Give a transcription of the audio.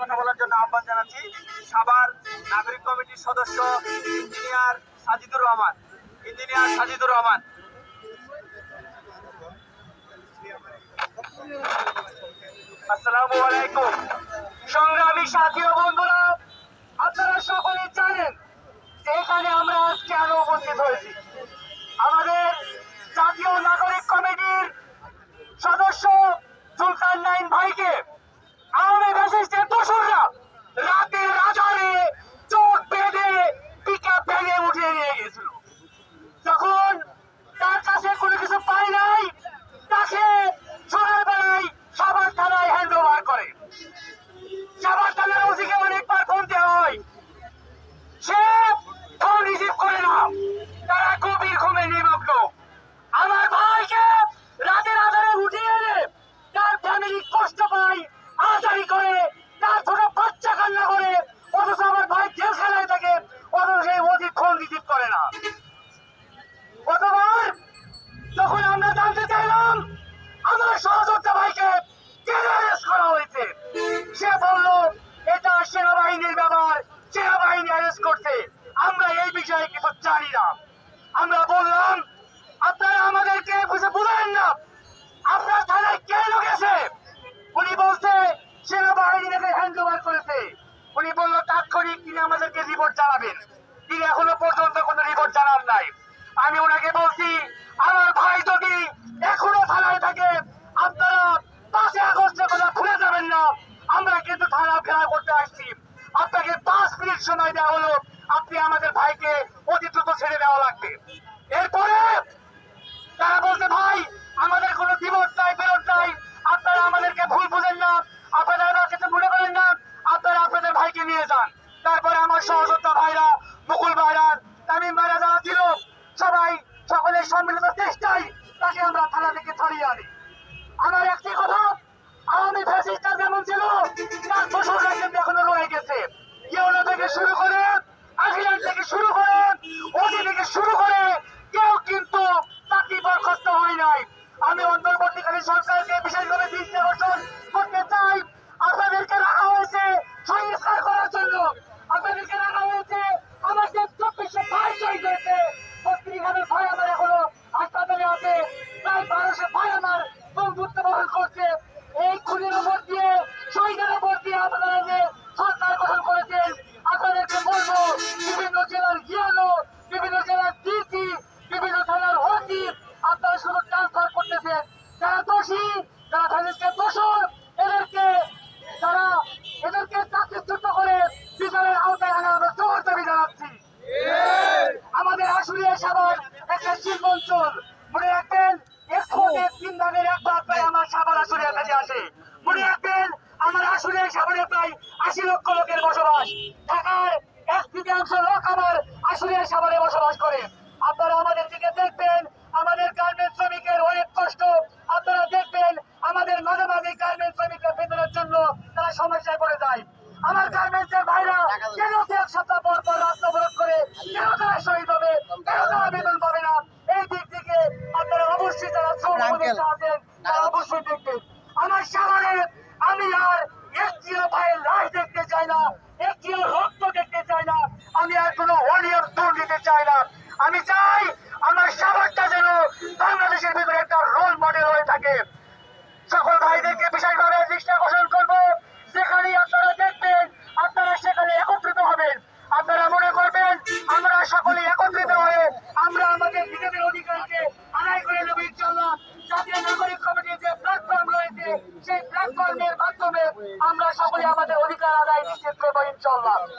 কথা বলার জন্য আহ্বান জানাচ্ছি সাভার নাগরিক কমিটির সদস্য ইঞ্জিনিয়ার সাজিদুর রহমান। আসসালামু আলাইকুম। সংগ্রামী সাথী ও বন্ধুরা, আপনারা সকলেই জানেন যে এখানে আমরা কেন উপস্থিত হয়েছি। আমাদের জাতীয় নাগরিক কমিটির সদস্য জুলকার নাইন ভাইকে আওয়ামী ফ্যাসিস্টের দোসররা রাতের আঁধারে চোখ বেঁধে পিকআপ ভ্যানে উঠিয়ে নিয়ে গেছিল। যখন তার কাছে কোনো কিছু পায় নাই, তাকে সকালবেলায় সাভার থানায় হ্যান্ড ওভার করে। সাভার থানার ওসিকে অনেকবার ফোন দেওয়া হয়, সে ফোন রিসিভ করে না। তারা গভীর ঘুমে নিমগ্ন। আমার ভাইকে রাতের আধারে উঠিয়ে এনে তার ফ্যামিলি কষ্ট পায়, আজারি করে, তার ছোট বাচ্চা কান্না করে, অথচ আমার ভাই জেলখানায় থাকে, অথচ সেই ওসি ফোন রিসিভ করে না। গতবার যখন আমরা জানতে চাইলাম আমার সহযোদ্ধা ভাইকে কেন অ্যারেস্ট করা হয়েছে, সে বলল এটা সেনাবাহিনীর ব্যাপার, সেনাবাহিনী অ্যারেস্ট করছে, আমরা এই বিষয়ে কিছু জানি না। আমরা বললাম আপনারা আমাদেরকে বুঝেন না, আপনার থানায় কে গেছে? উনি বলছে সেনাবাহিনী তাকে হ্যান্ড ওভার করেছে। উনি বলল তাৎক্ষণিক তিনি আমাদেরকে রিপোর্ট জানাবেন। তিনি এখনো পর্যন্ত কোনো রিপোর্ট জানান নাই। আমি ওনাকে বলছি আমার ভাই যদি এখনো থানায় থাকে, আপনারা 5 আগস্টের কথা ভুলে যাবেন না। আমরা কিন্তু থানা ঘেরাও করতে আসছি, আপনাকে 5 মিনিট সময় দেওয়া হলো, আপনি আমাদের ভাইকে অতি দ্রুত ছেড়ে দেওয়া লাগবে। এরপরে তারা বলছে ভাই আমাদের কোনো দিবস নাই, ফেরত নাই, আপনারা আমাদেরকে ভুল বুঝেন না, আপনারা আমার কিছু মনে করেন না, আপনারা আপনাদের ভাইকে নিয়ে যান। তারপরে আমার সহযোদ্ধা ভাইরা, মুকুল ভাইরা, তামিম ভাইরা যারা ছিল, সবাই সকলের সম্মিলিত চেষ্টায় তাকে আমরা থানা থেকে ছড়িয়ে আনি। আমার একটি কথা, আওয়ামী ফ্যাসিস্টরা যেমন ছিল তার দোসররা কিন্তু এখনো রয়ে গেছে। ইউনো থেকে শুরু করে, আখিলান থেকে শুরু করে, ওসি থেকে শুরু করে কেউ কিন্তু চাকরি বরখাস্ত হয় নাই। আমি অন্তর্বর্তীকালীন সরকারকে বিশেষভাবে দৃষ্টি আকর্ষণ করতে চাই, আপনাদেরকে রাখা হয়েছে সংস্কার করার জন্য, আপনাদেরকে রাখা হয়েছে আমাদের 2400 ভাই শহীদ হয়েছে, 32,000 ভাই আমার এখনো হাসপাতালে আছে, প্রায় 1200 ভাই আমার বন্ধুত্ব বহন করছে। এই খুনের উপর দিয়ে, শহীদের উপর দিয়ে আপনারা যে সরকার গঠন করেছেন, আপনাদেরকে বলবো বিভিন্ন জেলার জিয়ানো, বিভিন্ন জেলার ডিসি, বিভিন্ন থানার ওসি আপনারা শুধু ট্রান্সফার করতেছেন। যারা দোষী, যারা ফ্যাসিস্টের দোষর, এদেরকে চাকরিচ্যুত করে বিচারের আওতায় আনা আমরা জোর দাবি জানাচ্ছি। আমাদের আশুলিয়া সাভার একটা শিল্প অঞ্চল, মনে রাখবেন 3 দানের এক ভাগ প্রায় আমার সাভার আশুলিয়া কাছে আসে। মনে রাখবেন আমার আশুলিয়া সাভারে প্রায় 80 লক্ষ লোকের বসবাস। ঢাকার 1/3 লোক আমার আশুলিয়া সাভারে বসবাস করে। আপনারা আমাদের দিকে দেখবেন, আমাদের গার্মেন্টস শ্রমিকের অনেক কষ্ট, আপনারা দেখবেন আমাদের মাঝে মাঝে গার্মেন্টস শ্রমিকরা বেতনের জন্য তারা সমস্যায় পড়ে যায়। আমার গার্মেন্টসের ভাইরা কেন 1 সপ্তাহ পর পর রাস্তা অবরোধ করে, কেন তারা শহীদ হবে, কেন তারা বেতন পাবে না? এই দিক থেকে আপনারা অবশ্যই যারা শ্রম উপদেষ্টা আছেন তারা অবশ্যই দেখবেন। আমার সাভারে আমি আর একটিও ভাইয়ের লাশ দেখতে চাই না, একটিও রক্ত দেখতে চাই না, আমি আর কোনো অনিয়ম দুর্নীতি চাই না। আমি চাই আমার সাভারটা যেন বাংলাদেশের ভিতরে একটা রোল মডেল হয়ে থাকে। সকল ভাইদেরকে বিশেষভাবে দৃষ্টি আকর্ষণ করবো, যেখানেই আপনারা দেখবেন আপনারা সেখানে একত্রিত হবেন। আপনারা মনে করবেন আমরা সকলে একত্রিত হয়ে আমরা আমাদের নিজেদের অধিকারকে আদায় করে নেব ইনশাআল্লাহ। জাতীয় নাগরিক কমিটির যে প্ল্যাটফর্ম রয়েছে, সেই প্ল্যাটফর্মের মাধ্যমে আমরা সকলে আমাদের অধিকার আদায় নিশ্চিত করবো ইনশাআল্লাহ।